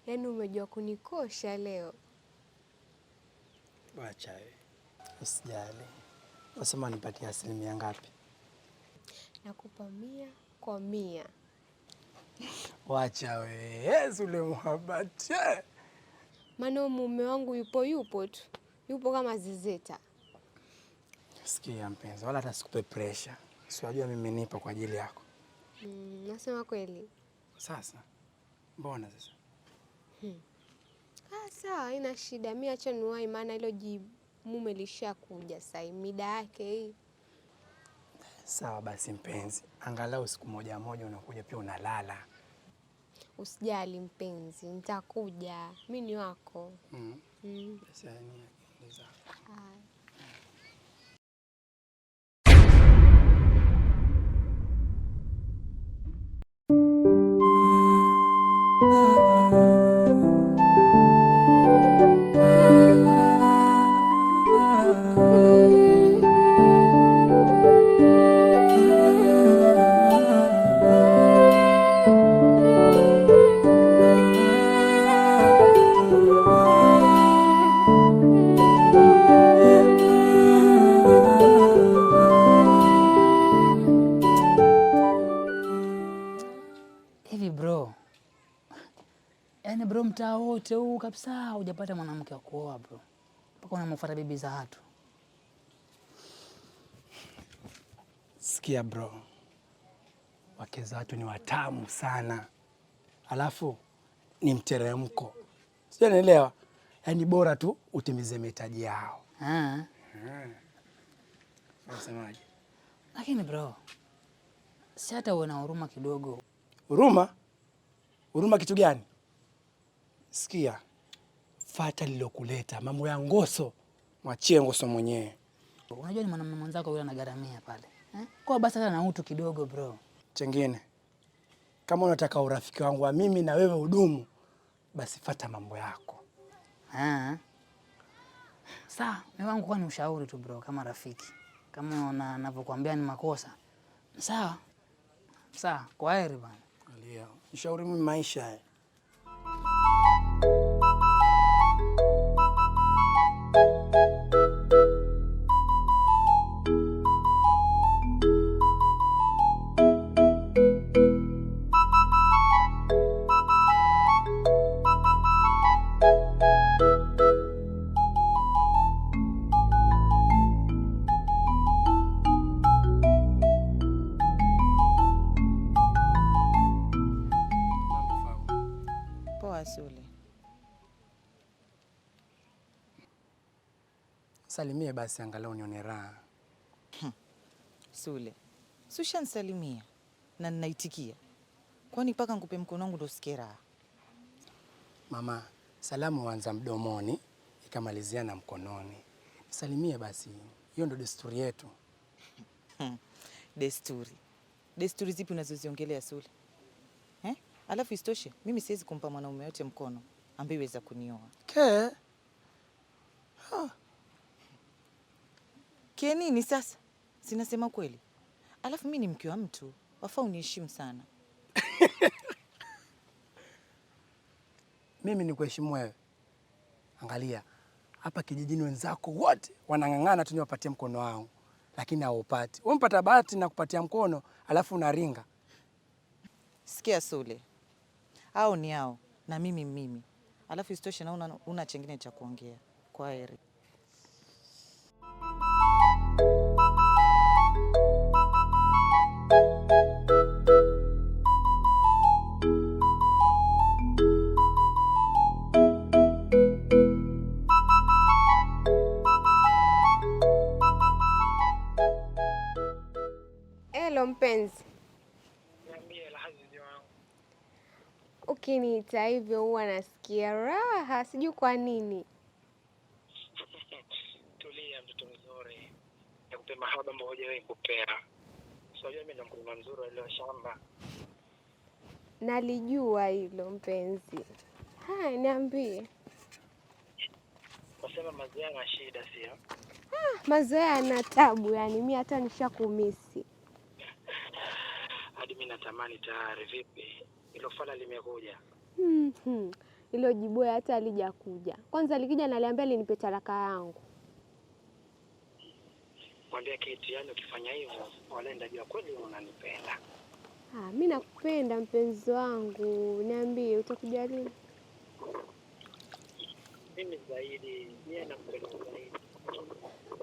Yaani umejua kunikosha leo. Wacha wewe. Usijali. Unasema nipatie asilimia ngapi? Nakupa 100 kwa 100. Wacha wewe. Zule muhabati. Maana mume wangu yupo tu. Yupo kama zezeta. Sikia mpenzi, wala hata sikupe pressure. Si unajua mimi nipo kwa ajili yako. Nasema kweli. Sasa mbona sasa? Sawa, haina shida. Mimi acha niwahi, maana hilo mume lishakuja sasa, mida yake hii. Sawa basi mpenzi, angalau siku moja unakuja pia unalala. Usijali mpenzi, nitakuja. Mimi ni wako. Sasa ni akili zako. Yaani bro, mtaa wote huu kabisa hujapata mwanamke wa kuoa bro. Mpaka unamfuata bibi za watu. Sikia bro. Wake za watu ni watamu sana. Alafu ni mteremko. Sio, unaelewa? Yaani bora tu utimize mahitaji yao. Unasemaje? Lakini bro, si hata uwe na huruma kidogo. Huruma? Huruma kitu gani? Sikia, fata lilokuleta, mambo ya Ngoso, mwachie Ngoso mwenyewe. Unajua ni mwanamume mwenzako yule anagaramia pale. Kwa basi hata na utu kidogo bro. Chengine, kama unataka urafiki wangu wa mimi na wewe udumu, basi fata mambo yako. Sawa, mimi wangu kwa ni ushauri tu bro, kama rafiki. Kama ninavyokuambia ni makosa. Sawa. Sawa, kwaheri bwana. Alia, ushauri mimi maisha haya. Sule. Salimie basi angalau nione raha. Sule, susha nisalimia na ninaitikia. Kwani paka nikupe mkono wangu ndo usikie raha? Mama, salamu huanza mdomoni ikamalizia na mkononi. Salimie basi. Hiyo ndo desturi yetu. Desturi. Desturi zipi unazoziongelea Sule? Alafu isitoshe, mimi siwezi kumpa mwanaume yote mkono ambaye iweza kunioa. Ke nini sasa? Sinasema kweli. Alafu mimi ni mke wa mtu, wafaa uniheshimu sana. Mimi ni kuheshimu wewe. Angalia, hapa kijijini wenzako wote wanang'ang'ana tu niwapatie mkono wangu, lakini haupati. Wewe mpata bahati na kupatia mkono, alafu unaringa. Sikia Sule. Hao ni hao na mimi. Alafu isitoshe na una chengine cha kuongea. Kwaheri. Hello mpenzi. Ukiniita hivyo huwa nasikia raha, sijui kwa nini. Tulia mtoto mzuri. Nikupe mahaba ambayo hujawahi kupea. Sio mimi ndo mkulima mzuri wa ile shamba. Nalijua hilo mpenzi. Haya, niambie. Wasema mazoea na shida sio? Mazoea yana tabu, yani mimi hata nishakumisi. Hadi mimi natamani tayari. Vipi? Hilo fala limekuja. Hilo jibu hata alijakuja. Kwanza alikija na aliambia alinipe talaka yangu. Mwambie Kate, yani ukifanya hivyo wala ndajua kweli unanipenda. Mimi nakupenda mpenzi wangu. Niambie utakuja lini? Mimi zaidi, mimi nakupenda zaidi.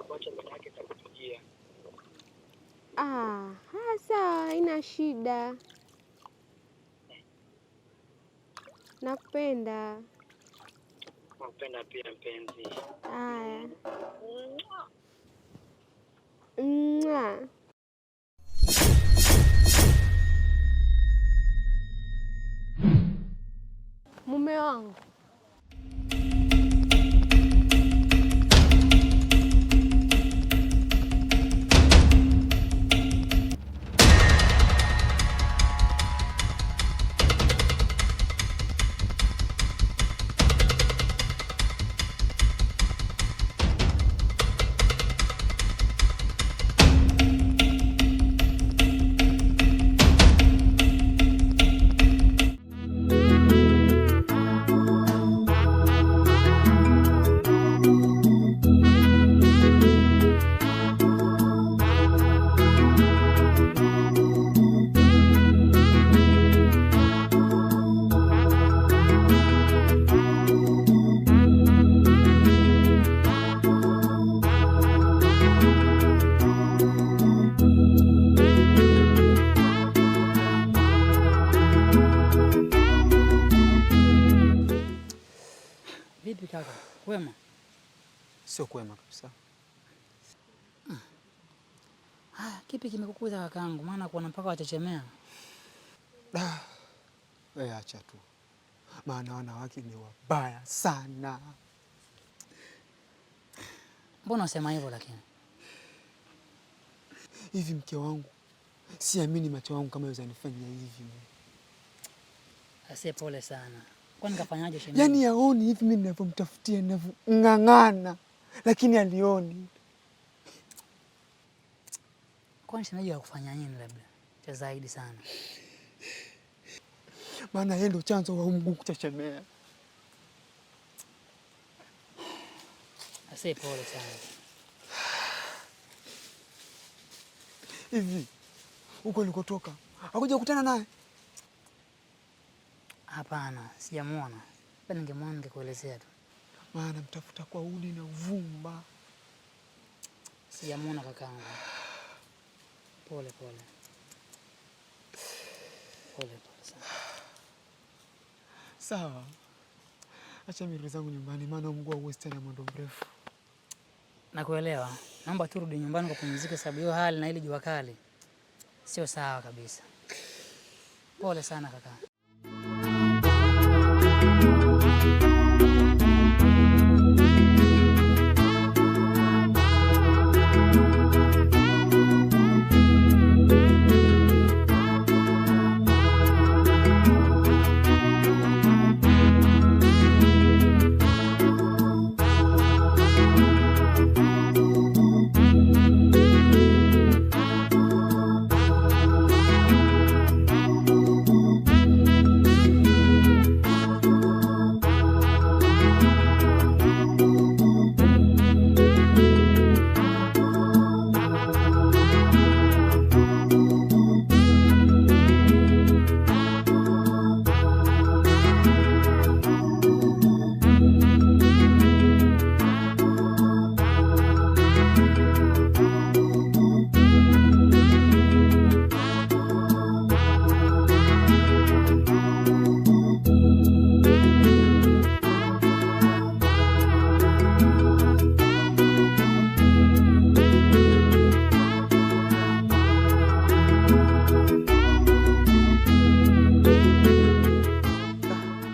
Wacha mama yake atakujia. Sawa, haina shida. Nakupenda. Nakupenda pia mpenzi. Haya. Mume wangu. Vipi kaka? Kwema? Sio kwema kabisa. Kipi kimekukuza kakaangu? Maana kuona mpaka wachechemea. Wewe acha tu. Maana wanawake ni wabaya sana. Mbona unasema hivyo lakini? Hivi mke wangu, siamini macho yangu kama yaweza nifanya hivi. Asiye pole sana. Kwani kafanyaje shemeji? Yaani yaoni hivi mimi ninavyomtafutia ninavyong'ang'ana, lakini alioni. Kwani shemeji hakufanya nini labda? Cha zaidi sana. Maana yeye ndo chanzo wa Mungu kuchechemea. Asiye pole sana. Hivi huko nilikotoka hakuja kukutana naye? Hapana, sijamuona. Bali ningemuona ningekuelezea tu. Maana mtafuta kwa udi na uvumba. Sijamuona kakaangu. Pole pole. Pole sana. Sawa. Acha mimi zangu nyumbani, maana mguu hauwezi tena mwendo mrefu. Nakuelewa. Naomba tu rudi nyumbani kupumzika, sababu hiyo hali na ile jua kali sio sawa kabisa. Pole sana kaka.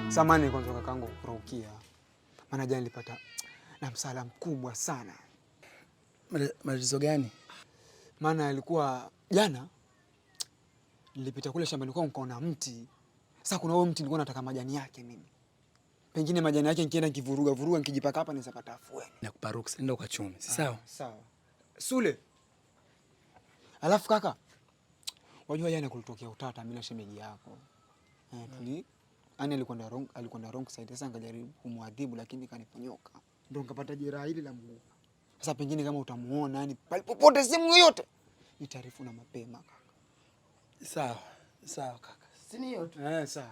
Samani kwanza kakaangu kukuraukia. Maana jana nilipata na msala mkubwa sana. Matatizo gani? Maana alikuwa jana nilipita kule shambani kwangu nikaona mti. Sasa kuna huo mti nilikuwa nataka majani yake mimi. Pengine majani yake nikienda nikivuruga nikijipaka hapa naweza pata afueni. Nakupa ruksa, nenda ukachume. Si sawa? Sawa. Sule. Alafu kaka, wajua jana kulitokea utata mimi na shemeji yako. Yaani alikwenda wrong side. Sasa ngajaribu kumwadhibu lakini kaniponyoka. Ndio nikapata jeraha hili la mguu. Sasa pengine kama utamuona yani palipopote sehemu yoyote nitaarifu na mapema kaka. Sawa. Sawa kaka. Si ni hiyo tu. Sawa.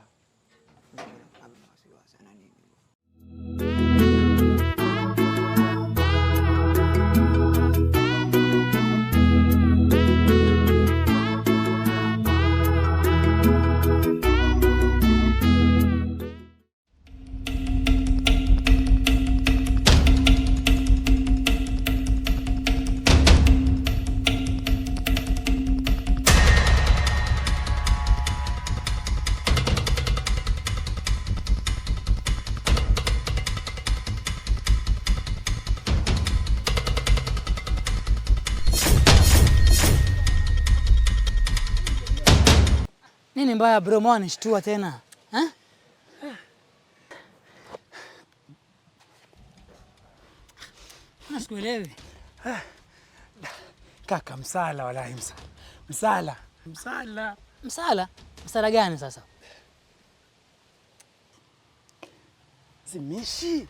Nini mbaya bro, mbona nishtua tena? Sikuelewi. Kaka, msala wallahi msala. Msala gani sasa? Si Mishi.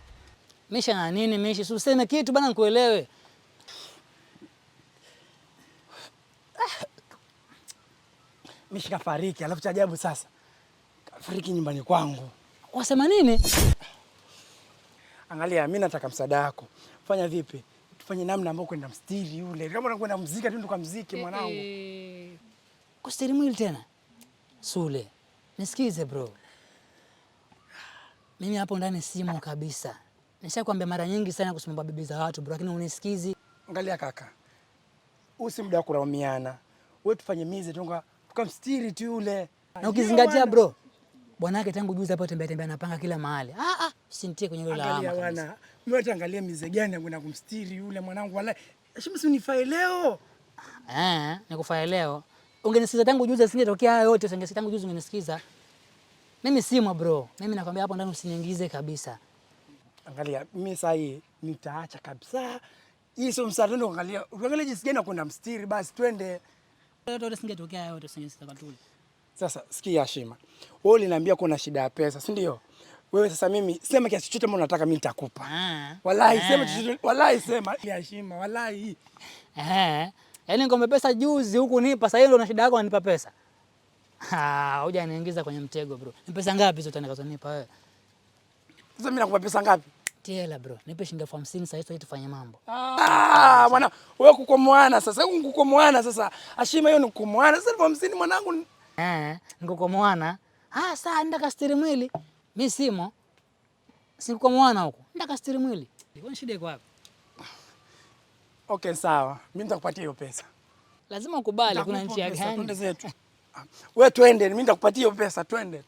Misha na nini Mishi? Si useme kitu bana nikuelewe. Mishi kafariki, alafu cha ajabu sasa kafariki nyumbani kwangu. Wasema nini? Angalia, mimi nataka msaada wako. Fanya vipi? Tufanye namna ambayo kwenda mstiri yule. Kama unakwenda mziki tu tukamziki mwanangu. Kustiri mwili tena? Sule, nisikize bro. Mimi hapo ndani simo kabisa. Nishakwambia mara nyingi sana kusimama bibi za watu bro, lakini unisikizi. Angalia kaka. Usi muda wa kulaumiana. Wewe tufanye mize tukamstiri tu yule. Na ukizingatia bro, bwana yake tangu juzi hapo tembea anapanga kila mahali. Usinitie kwenye ile lawama. Angalia bwana, mimi ataangalia mize gani kwenda kumstiri yule mwanangu wallahi. Heshima si unifae leo. Nikufae leo. Ungenisikiza tangu juzi asingetokea haya yote, usingenisikiza tangu juzi ungenisikiza. Mimi simo bro. Mimi nakwambia hapo ndani usiniingize kabisa. Angalia, mimi sasa hii nitaacha kabisa. Hii sio msaada, ndio angalia jinsi gani kwenda mstiri basi twende. Yote singetokea haya yote usingenisikiza katuli. Sasa sikia Hashima. Wewe uliniambia kuna shida ya pesa, si ndio? Wewe sasa mimi sema kiasi chochote mbona unataka mimi nitakupa. Wallahi sema chochote, wallahi sema Hashima, wallahi. Yaani ngombe pesa juzi huku nipa, sasa hiyo ndio na shida yako unanipa pesa. Hoja niingiza kwenye mtego bro. Ni pesa ngapi hizo utakazonipa wewe? Sasa mimi nakupa pesa ngapi? Tiela bro. Nipe shilingi 50 sasa hizo tufanye mambo. Bwana wewe kukomoana sasa. Wewe kukomoana sasa. Hashima hiyo ni kukomoana. Sasa 50 mwanangu. Nikukomoana. Sasa nenda kastiri mwili. Mimi simo. Sikukomoana huko. Nenda kastiri mwili. Kuna shida iko wapi? Okay, sawa. Mimi nitakupatia hiyo pesa. Lazima ukubali kuna njia gani? Twende zetu. Wewe twende, mimi nitakupatia hiyo pesa. Twende.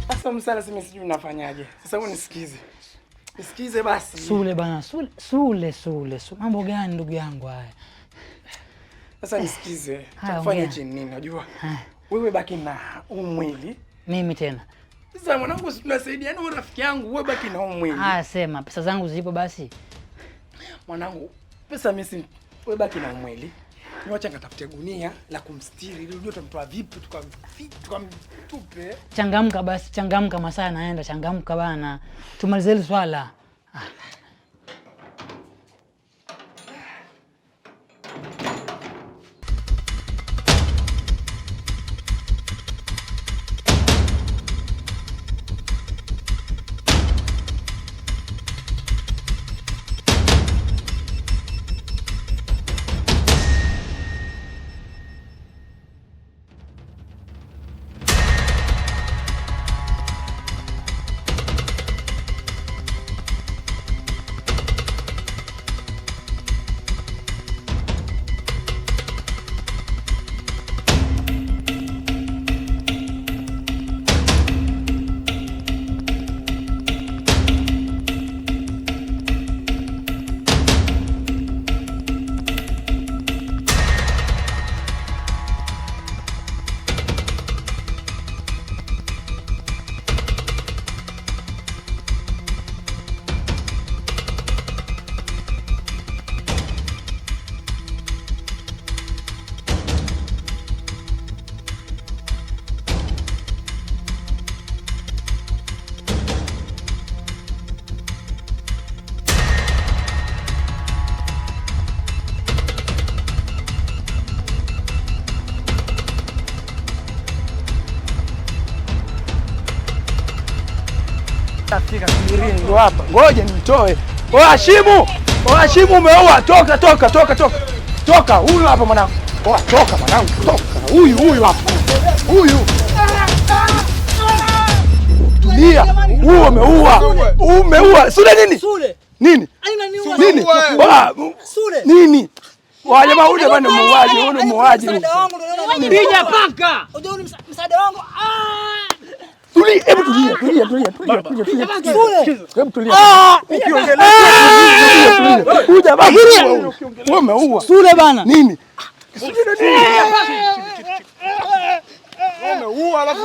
Sasa msala simi sijui unafanyaje. Sasa wewe nisikize. Nisikize basi. Sule bana, Sule. Mambo gani ndugu yangu haya? Sasa nisikize. Tafanya nini unajua? Wewe baki na mwili. Mimi tena. Sasa mwanangu tunasaidiana wewe rafiki yangu, wewe baki na mwili. Sema pesa zangu zipo basi. Mwanangu, pesa mimi wewe baki na mwili. Niwacha ngatafute gunia la kumstiri ili unajua tutamtoa vipi tukamtupe. Changamka masaa naenda, changamka bana. Tumalize hili swala. Tafika Kibirini ndo hapa. Ngoja nimtoe. Hashimu! Hashimu umeua. Toka. Huyu hapa mwanangu. Toka mwanangu. Toka. Huyu hapa. Huyu. Tulia. Huyu umeua. Sule nini? Nini? Nini? Nini? Jamaa huyu bwana muuaji. Piga paka. Msaada wangu. Tulia, hebu tulia. Hebu tulia. Kuja baba. Wewe umeua. Sule bana. Nini? Umeua alafu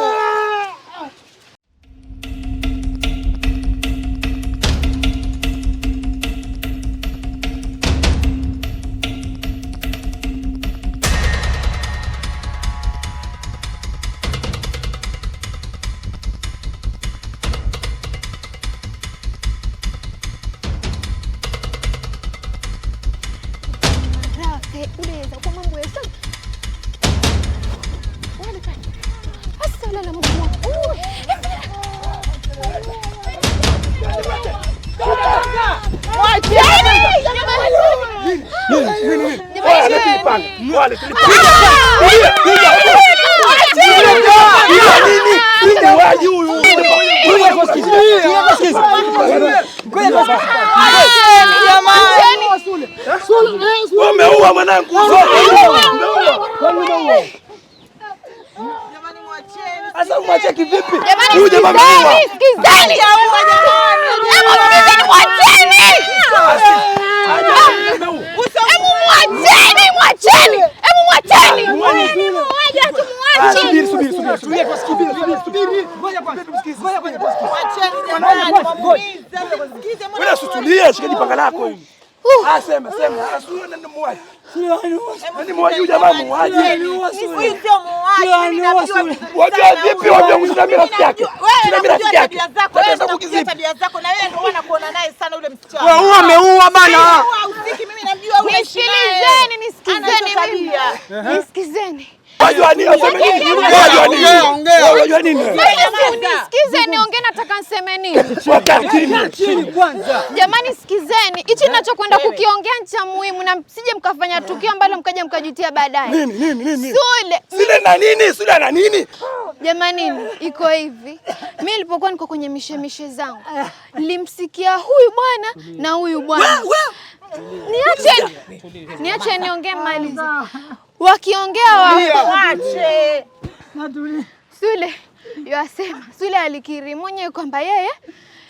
Umeua mwanangu. Sasa umwache kivipi? Huyu jamaa ameua. Sikizeni. Tulia, shika jipanga lako hili. Sema. Nani muuaji jamaa muuaji? Huyu sio muuaji. Wajua vipi wajua mshindamira rafiki yake? Mshindamira rafiki yake. Tabia zako na wewe ndio maana kuona naye sana yule msichana. wewe ameua bana. Usiki mimi namjua yule. Nisikizeni. Wajua nini? Wajua nini? Nisikize niongee, nataka niseme nini? Chini kwanza. Jamani sikizeni. Hichi ninachokwenda kukiongea ni cha muhimu na msije mkafanya tukio ambalo mkaja mkajutia baadaye. Nini? Sule na nini? Jamani iko hivi. Mimi nilipokuwa niko kwenye mishemishe zangu, nilimsikia huyu bwana na huyu bwana. Niache niongee malizi. Wakiongea waache. Sule yasema, Sule alikiri mwenyewe kwamba yeye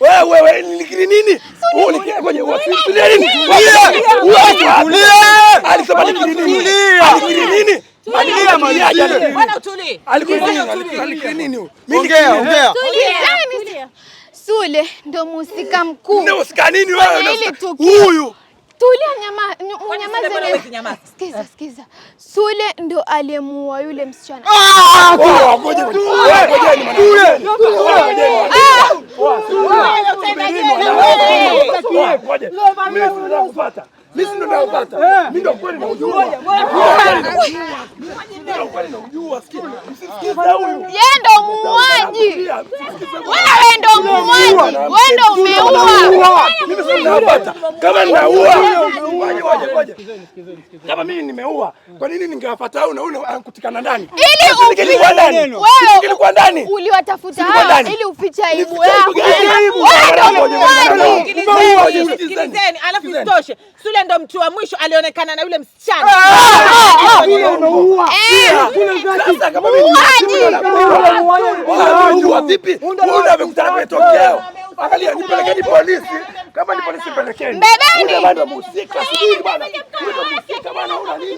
wewe nilikiri nini? Ulikiri kwenye Sule nini? Alisema nikiri nini? Alikiri nini? Bwana utulie. Alikiri nini? Ongea. Sule ndo mhusika mkuu. Unahusika nini wewe? Huyu tulia, nyamaza. Sikiza. Sule ndo aliyemuua yule msichana. Mimi ndo naupata. Mimi ndo kweli naujua. Yeye ndo muuaji. Wewe ndo muuaji. Wewe ndo umeua. Mimi sasa naupata. Kama naua. Ngoja. Kama mimi nimeua, kwa nini ningewafuata au na kutikana ndani? Nilikuwa ndani. Uliwatafuta hao ili ufiche aibu yako. Sikilizeni, alafu isitoshe. Sule ndo mtu wa mwisho alionekana na yule msichana. Sasa kama mimi unajua vipi? Mbona amekutana kwenye tokeo? Angalia, nipelekeni polisi. Kama ni polisi pelekeni. Mbebeni. Bado mhusika. Subiri bwana. Mhusika bwana, una nini?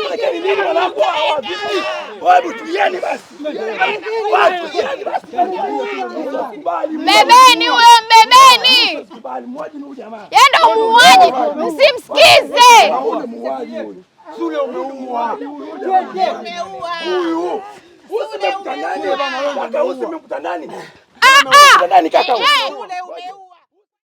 Pelekeni nini wanangu? Vipi? Wewe tulieni basi. Mbebeni wewe, mbebeni. Yeye ndo muuaji. Msimsikize. Sule umeua. Huyu. Usimekuta nani? Kaka usimekuta nani? Kaka